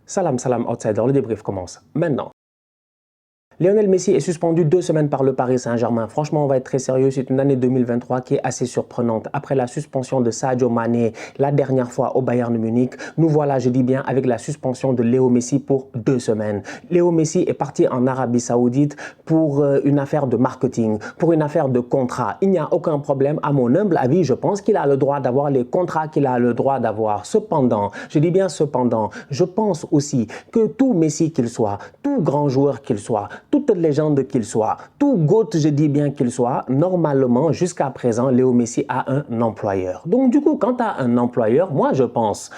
Salam, salam, outsider, le débrief commence maintenant. Lionel Messi est suspendu 2 semaines par le Paris Saint-Germain. Franchement, on va être très sérieux. C'est une année 2023 qui est assez surprenante. Après la suspension de Sadio Mané la dernière fois au Bayern Munich, nous voilà, je dis bien, avec la suspension de Léo Messi pour 2 semaines. Léo Messi est parti en Arabie Saoudite pour une affaire de marketing, pour une affaire de contrat. Il n'y a aucun problème. À mon humble avis, je pense qu'il a le droit d'avoir les contrats qu'il a le droit d'avoir. Cependant, je dis bien cependant, je pense aussi que tout Messi qu'il soit, tout grand joueur qu'il soit, toute légende qu'il soit, tout GOAT, je dis bien qu'il soit, normalement, jusqu'à présent, Léo Messi a un employeur. Donc, du coup, quand tu as un employeur, moi, je pense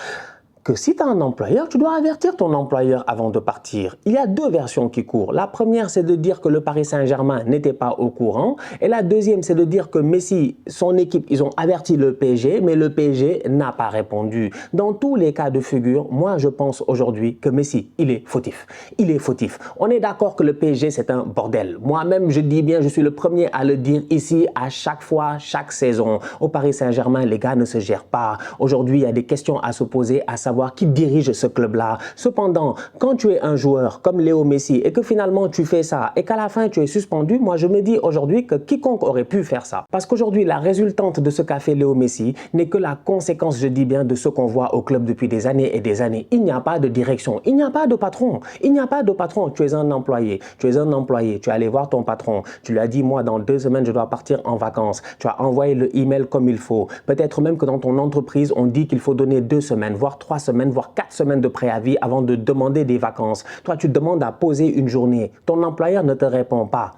que si tu as un employeur, tu dois avertir ton employeur avant de partir. Il y a 2 versions qui courent. La première, c'est de dire que le Paris Saint-Germain n'était pas au courant. Et la deuxième, c'est de dire que Messi, son équipe, ils ont averti le PSG, mais le PSG n'a pas répondu. Dans tous les cas de figure, moi, je pense aujourd'hui que Messi, il est fautif. Il est fautif. On est d'accord que le PSG, c'est un bordel. Moi-même, je dis bien, je suis le premier à le dire ici à chaque fois, chaque saison. Au Paris Saint-Germain, les gars ne se gèrent pas. Aujourd'hui, il y a des questions à se poser, à savoir qui dirige ce club-là. Cependant, quand tu es un joueur comme Léo Messi et que finalement tu fais ça et qu'à la fin tu es suspendu, moi je me dis aujourd'hui que quiconque aurait pu faire ça. Parce qu'aujourd'hui, la résultante de ce qu'a fait Léo Messi n'est que la conséquence, je dis bien, de ce qu'on voit au club depuis des années et des années. Il n'y a pas de direction, il n'y a pas de patron, il n'y a pas de patron. Tu es un employé, tu es un employé, tu es allé voir ton patron, tu lui as dit, moi dans 2 semaines je dois partir en vacances. Tu as envoyé le email comme il faut. Peut-être même que dans ton entreprise, on dit qu'il faut donner 2 semaines, voire 3 semaines, voire 4 semaines de préavis avant de demander des vacances. Toi, tu demandes à poser une journée. Ton employeur ne te répond pas.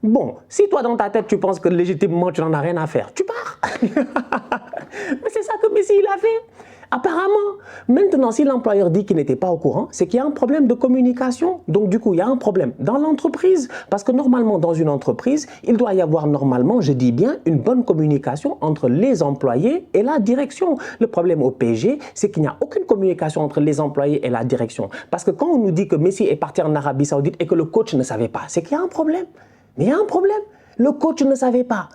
Bon, si toi dans ta tête, tu penses que légitimement, tu n'en as rien à faire, tu pars. Mais c'est ça que Messi, il a fait. Apparemment, maintenant, si l'employeur dit qu'il n'était pas au courant, c'est qu'il y a un problème de communication. Donc, du coup, il y a un problème dans l'entreprise. Parce que normalement, dans une entreprise, il doit y avoir normalement, je dis bien, une bonne communication entre les employés et la direction. Le problème au PSG, c'est qu'il n'y a aucune communication entre les employés et la direction. Parce que quand on nous dit que Messi est parti en Arabie Saoudite et que le coach ne savait pas, c'est qu'il y a un problème. Mais il y a un problème. Le coach ne savait pas.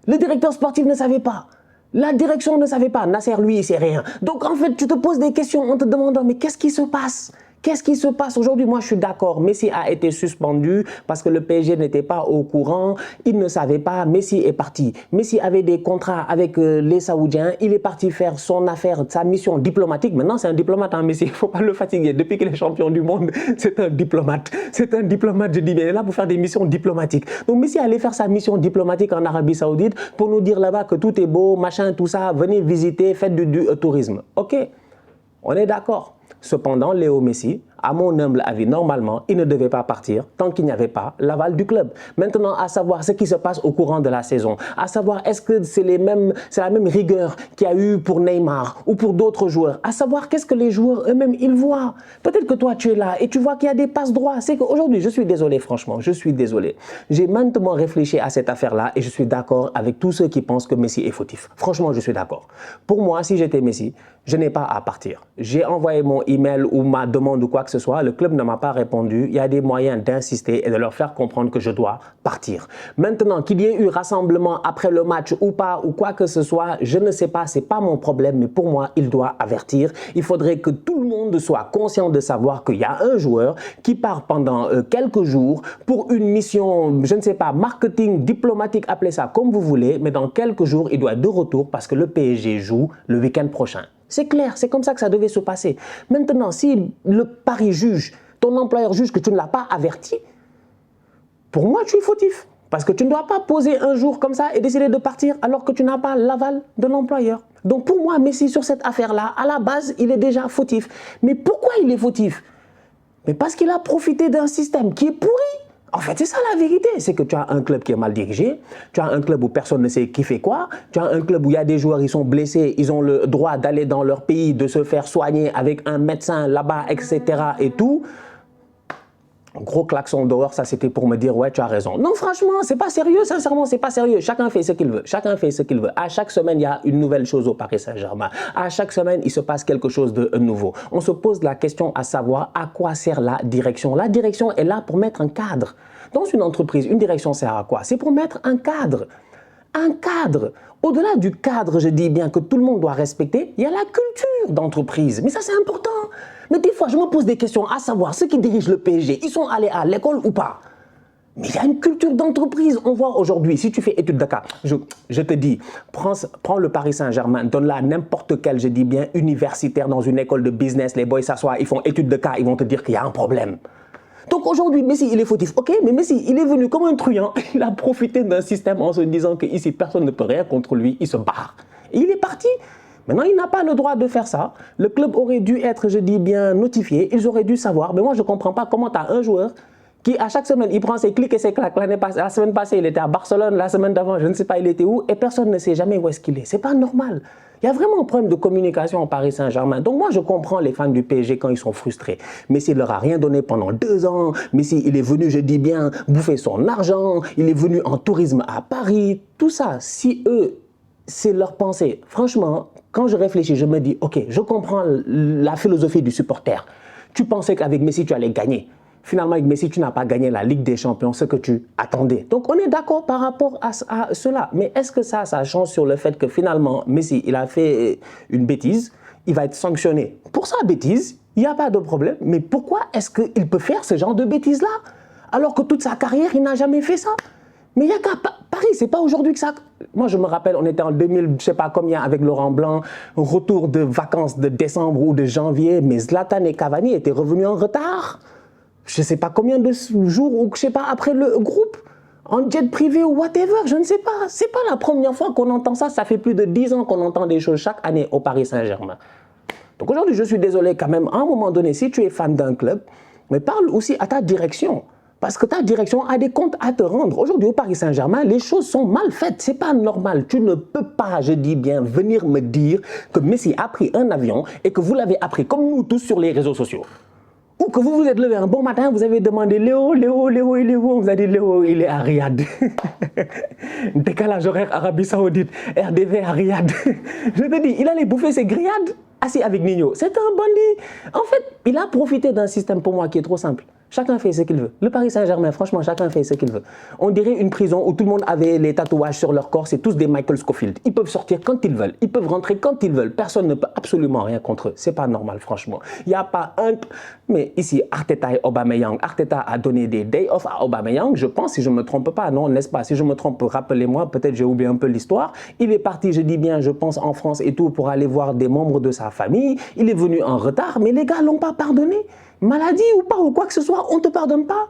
Le directeur sportif ne savait pas. La direction ne savait pas. Nasser, lui, il sait rien. Donc, en fait, tu te poses des questions en te demandant, mais qu'est-ce qui se passe? Qu'est-ce qui se passe aujourd'hui? Moi, je suis d'accord. Messi a été suspendu parce que le PSG n'était pas au courant. Il ne savait pas. Messi est parti. Messi avait des contrats avec les Saoudiens. Il est parti faire son affaire, sa mission diplomatique. Maintenant, c'est un diplomate, hein, Messi. Il ne faut pas le fatiguer. Depuis qu'il est champion du monde, c'est un diplomate. C'est un diplomate, je dis bien. Il est là pour faire des missions diplomatiques. Donc, Messi allait faire sa mission diplomatique en Arabie Saoudite pour nous dire là-bas que tout est beau, machin, tout ça. Venez visiter, faites du tourisme. OK, on est d'accord. Cependant, Léo Messi, à mon humble avis, normalement, il ne devait pas partir tant qu'il n'y avait pas l'aval du club. Maintenant, à savoir ce qui se passe au courant de la saison, à savoir est-ce que c'est la même rigueur qu'il y a eu pour Neymar ou pour d'autres joueurs, à savoir qu'est-ce que les joueurs eux-mêmes, ils voient. Peut-être que toi, tu es là et tu vois qu'il y a des passes droits. C'est qu'aujourd'hui, je suis désolé, franchement, je suis désolé. J'ai maintement réfléchi à cette affaire-là et je suis d'accord avec tous ceux qui pensent que Messi est fautif. Franchement, je suis d'accord. Pour moi, si j'étais Messi, je n'ai pas à partir. J'ai envoyé mon email ou ma demande ou quoi que ce soit. Le club ne m'a pas répondu. Il y a des moyens d'insister et de leur faire comprendre que je dois partir. Maintenant, qu'il y ait eu rassemblement après le match ou pas ou quoi que ce soit, je ne sais pas. C'est pas mon problème. Mais pour moi, il doit avertir. Il faudrait que tout le monde soit conscient de savoir qu'il y a un joueur qui part pendant quelques jours pour une mission, je ne sais pas, marketing, diplomatique, appelez ça comme vous voulez. Mais dans quelques jours, il doit être de retour parce que le PSG joue le week-end prochain. C'est clair, c'est comme ça que ça devait se passer. Maintenant, si le Paris juge, ton employeur juge que tu ne l'as pas averti, pour moi, tu es fautif. Parce que tu ne dois pas poser un jour comme ça et décider de partir alors que tu n'as pas l'aval de l'employeur. Donc pour moi, Messi, sur cette affaire-là, à la base, il est déjà fautif. Mais pourquoi il est fautif? Mais parce qu'il a profité d'un système qui est pourri. En fait, c'est ça la vérité, c'est que tu as un club qui est mal dirigé, tu as un club où personne ne sait qui fait quoi, tu as un club où il y a des joueurs, ils sont blessés, ils ont le droit d'aller dans leur pays, de se faire soigner avec un médecin là-bas, etc. et tout. Gros klaxon dehors, ça c'était pour me dire ouais tu as raison. Non franchement c'est pas sérieux, sincèrement c'est pas sérieux. Chacun fait ce qu'il veut, chacun fait ce qu'il veut. À chaque semaine il y a une nouvelle chose au Paris Saint-Germain. À chaque semaine il se passe quelque chose de nouveau. On se pose la question à savoir à quoi sert la direction. La direction est là pour mettre un cadre. Dans une entreprise, une direction sert à quoi? C'est pour mettre un cadre. Un cadre. Au-delà du cadre, je dis bien que tout le monde doit respecter, il y a la culture d'entreprise. Mais ça, c'est important. Mais des fois, je me pose des questions, à savoir, ceux qui dirigent le PSG, ils sont allés à l'école ou pas? Mais il y a une culture d'entreprise. On voit aujourd'hui, si tu fais études de cas, je te dis, prends le Paris Saint-Germain, donne-la à n'importe quel, je dis bien, universitaire dans une école de business, les boys s'assoient, ils font études de cas, ils vont te dire qu'il y a un problème. Donc aujourd'hui, Messi, il est fautif. Ok, mais Messi, il est venu comme un truand. Il a profité d'un système en se disant qu'ici, personne ne peut rien contre lui. Il se barre. Et il est parti. Maintenant, il n'a pas le droit de faire ça. Le club aurait dû être, je dis bien, notifié. Ils auraient dû savoir. Mais moi, je ne comprends pas comment tu as un joueur qui, à chaque semaine, il prend ses clics et ses claques. La semaine passée, il était à Barcelone. La semaine d'avant, je ne sais pas, il était où. Et personne ne sait jamais où est-ce qu'il est. Ce n'est pas normal. Il y a vraiment un problème de communication au Paris Saint-Germain. Donc moi, je comprends les fans du PSG quand ils sont frustrés. Messi ne leur a rien donné pendant 2 ans. Messi, il est venu, je dis bien, bouffer son argent. Il est venu en tourisme à Paris. Tout ça, si eux, c'est leur pensée. Franchement, quand je réfléchis, je me dis, ok, je comprends la philosophie du supporter. Tu pensais qu'avec Messi, tu allais gagner. Finalement, avec Messi, tu n'as pas gagné la Ligue des Champions, ce que tu attendais. Donc, on est d'accord par rapport à cela. Mais est-ce que ça change sur le fait que finalement, Messi, il a fait une bêtise, il va être sanctionné pour sa bêtise, il n'y a pas de problème. Mais pourquoi est-ce qu'il peut faire ce genre de bêtises-là? Alors que toute sa carrière, il n'a jamais fait ça. Mais il n'y a qu'à Paris, c'est pas aujourd'hui que ça... Moi, je me rappelle, on était en 2000, je ne sais pas combien, avec Laurent Blanc, retour de vacances de décembre ou de janvier, mais Zlatan et Cavani étaient revenus en retard. Je ne sais pas combien de jours ou je ne sais pas après le groupe, en jet privé ou whatever, je ne sais pas. Ce n'est pas la première fois qu'on entend ça. Ça fait plus de 10 ans qu'on entend des choses chaque année au Paris Saint-Germain. Donc aujourd'hui, je suis désolé quand même, à un moment donné, si tu es fan d'un club, mais parle aussi à ta direction. Parce que ta direction a des comptes à te rendre. Aujourd'hui, au Paris Saint-Germain, les choses sont mal faites. Ce n'est pas normal. Tu ne peux pas, je dis bien, venir me dire que Messi a pris un avion et que vous l'avez appris comme nous tous sur les réseaux sociaux. Ou que vous vous êtes levé un bon matin, vous avez demandé Léo, il est où? On vous a dit Léo, il est à Riyad. Décalage horaire Arabie Saoudite, RDV à Riyad. Je te dis, il allait bouffer ses grillades assis avec Nino. C'est un bandit. En fait, il a profité d'un système pour moi qui est trop simple. Chacun fait ce qu'il veut. Le Paris Saint-Germain, franchement, chacun fait ce qu'il veut. On dirait une prison où tout le monde avait les tatouages sur leur corps. C'est tous des Michael Scofield. Ils peuvent sortir quand ils veulent. Ils peuvent rentrer quand ils veulent. Personne ne peut absolument rien contre eux. C'est pas normal, franchement. Il n'y a pas un... Mais ici, Arteta et Aubameyang. Arteta a donné des day off à Aubameyang. Je pense, si je ne me trompe pas, non, n'est-ce pas? Si je me trompe, rappelez-moi, peut-être j'ai oublié un peu l'histoire. Il est parti, je dis bien, je pense, en France et tout, pour aller voir des membres de sa famille. Il est venu en retard, mais les gars l'ont pas pardonné. Maladie ou pas, ou quoi que ce soit, on ne te pardonne pas.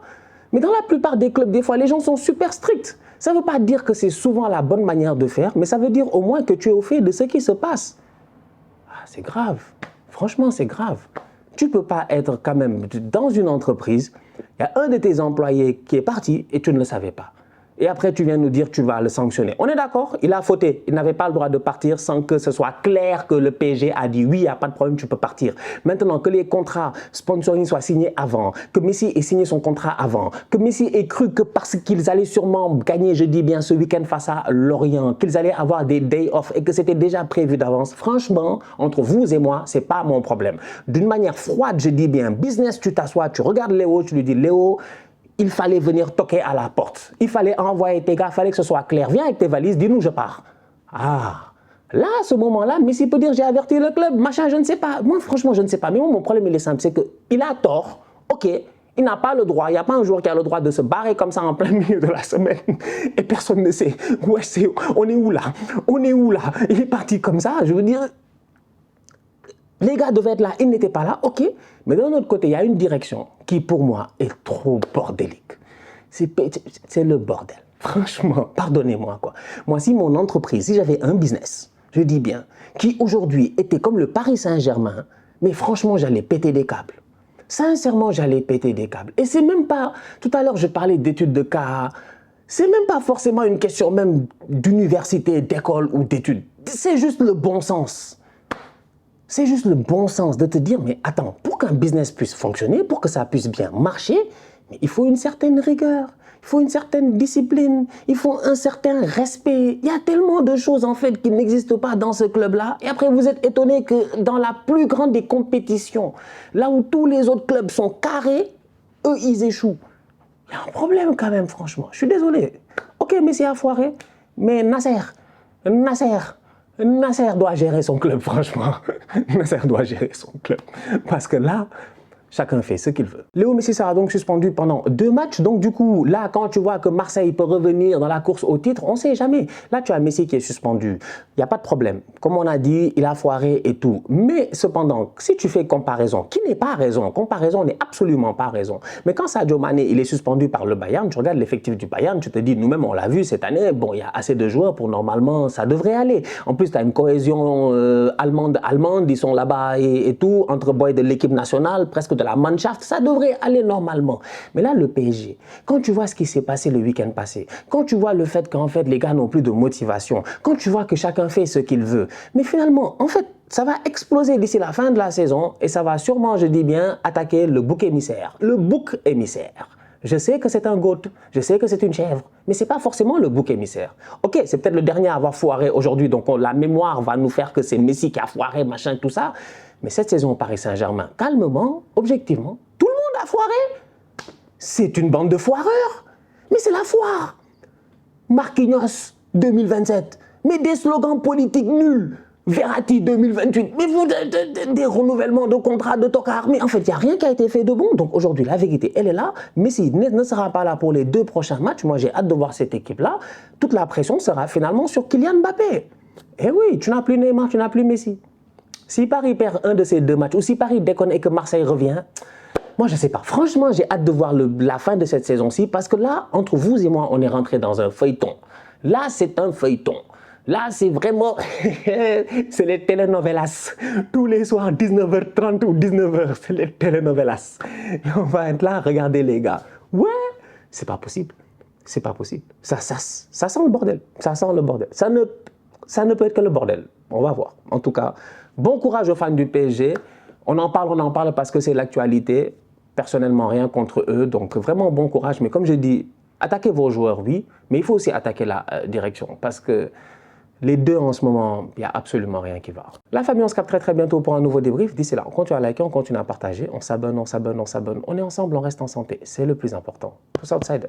Mais dans la plupart des clubs, des fois, les gens sont super stricts. Ça ne veut pas dire que c'est souvent la bonne manière de faire, mais ça veut dire au moins que tu es au fait de ce qui se passe. Ah, c'est grave. Franchement, c'est grave. Tu ne peux pas être quand même dans une entreprise, il y a un de tes employés qui est parti et tu ne le savais pas. Et après, tu viens nous dire que tu vas le sanctionner. On est d'accord, il a fauté. Il n'avait pas le droit de partir sans que ce soit clair que le PSG a dit oui, il n'y a pas de problème, tu peux partir. Maintenant, que les contrats sponsoring soient signés avant, que Messi ait signé son contrat avant, que Messi ait cru que parce qu'ils allaient sûrement gagner, je dis bien, ce week-end face à Lorient, qu'ils allaient avoir des day off et que c'était déjà prévu d'avance. Franchement, entre vous et moi, ce n'est pas mon problème. D'une manière froide, je dis bien, business, tu t'assois, tu regardes Léo, tu lui dis Léo, il fallait venir toquer à la porte. Il fallait envoyer tes gars, il fallait que ce soit clair. Viens avec tes valises, dis-nous, je pars. Ah, là, à ce moment-là, Messi peut dire, j'ai averti le club, machin, je ne sais pas. Moi, franchement, je ne sais pas. Mais moi, mon problème, il est simple, c'est qu'il a tort, ok, il n'a pas le droit, il n'y a pas un joueur qui a le droit de se barrer comme ça en plein milieu de la semaine et personne ne sait. Ouais, on est où là? On est où là? Il est parti comme ça, je veux dire... Les gars devaient être là, ils n'étaient pas là, ok. Mais d'un autre côté, il y a une direction qui, pour moi, est trop bordélique. C'est le bordel. Franchement, pardonnez-moi, quoi. Moi, si mon entreprise, si j'avais un business, je dis bien, qui aujourd'hui était comme le Paris Saint-Germain, mais franchement, j'allais péter des câbles. Sincèrement, j'allais péter des câbles. Et c'est même pas... Tout à l'heure, je parlais d'études de cas. C'est même pas forcément une question même d'université, d'école ou d'études. C'est juste le bon sens. C'est juste le bon sens de te dire, mais attends, pour qu'un business puisse fonctionner, pour que ça puisse bien marcher, mais il faut une certaine rigueur, il faut une certaine discipline, il faut un certain respect. Il y a tellement de choses en fait qui n'existent pas dans ce club-là. Et après, vous êtes étonné que dans la plus grande des compétitions, là où tous les autres clubs sont carrés, eux, ils échouent. Il y a un problème quand même, franchement. Je suis désolé. Ok, Messi a foiré. Mais Nasser doit gérer son club, franchement. Nasser doit gérer son club. Parce que là, chacun fait ce qu'il veut. Léo Messi sera donc suspendu pendant 2 matchs. Donc du coup, là, quand tu vois que Marseille peut revenir dans la course au titre, on ne sait jamais. Là, tu as Messi qui est suspendu. Il n'y a pas de problème. Comme on a dit, il a foiré et tout. Mais cependant, si tu fais comparaison, qui n'est pas raison, comparaison n'est absolument pas raison. Mais quand Sadio Mané, il est suspendu par le Bayern, tu regardes l'effectif du Bayern, tu te dis, nous-mêmes, on l'a vu cette année, bon, il y a assez de joueurs pour normalement, ça devrait aller. En plus, tu as une cohésion allemande, ils sont là-bas et tout, entre boys de l'équipe nationale, presque de la Mannschaft, ça devrait aller normalement. Mais là, le PSG, quand tu vois ce qui s'est passé le week-end passé, quand tu vois le fait qu'en fait, les gars n'ont plus de motivation, quand tu vois que chacun fait ce qu'il veut, mais finalement, en fait, ça va exploser d'ici la fin de la saison et ça va sûrement, je dis bien, attaquer le bouc émissaire. Le bouc émissaire. Je sais que c'est un goat, je sais que c'est une chèvre, mais ce n'est pas forcément le bouc émissaire. Ok, c'est peut-être le dernier à avoir foiré aujourd'hui, donc la mémoire va nous faire que c'est Messi qui a foiré, machin, tout ça. Mais cette saison au Paris Saint-Germain, calmement, objectivement, tout le monde a foiré. C'est une bande de foireurs. Mais c'est la foire. Marquinhos 2027, mais des slogans politiques nuls. Verratti 2028, mais vous, des renouvellements de contrats de tocards. Mais en fait, il n'y a rien qui a été fait de bon. Donc aujourd'hui, la vérité, elle est là. Messi ne sera pas là pour les 2 prochains matchs. Moi, j'ai hâte de voir cette équipe-là. Toute la pression sera finalement sur Kylian Mbappé. Eh oui, tu n'as plus Neymar, tu n'as plus Messi. Si Paris perd un de ces 2 matchs, ou si Paris déconne et que Marseille revient, moi je ne sais pas. Franchement, j'ai hâte de voir la fin de cette saison-ci, parce que là, entre vous et moi, on est rentré dans un feuilleton. Là, c'est un feuilleton. Là, c'est vraiment, c'est les telenovelas. Tous les soirs, 19h30 ou 19h, c'est les telenovelas. Et on va être là, regardez les gars. Ouais, c'est pas possible. C'est pas possible. Ça sent le bordel. Ça sent le bordel. Ça ne peut être que le bordel. On va voir. En tout cas, bon courage aux fans du PSG. On en parle parce que c'est l'actualité. Personnellement, rien contre eux. Donc, vraiment bon courage. Mais comme je dis, attaquez vos joueurs, oui. Mais il faut aussi attaquer la direction. Parce que les deux, en ce moment, il n'y a absolument rien qui va. La famille, on se capte très bientôt pour un nouveau débrief. D'ici là, on continue à liker, on continue à partager. On s'abonne. On est ensemble, on reste en santé. C'est le plus important. Tous outsiders.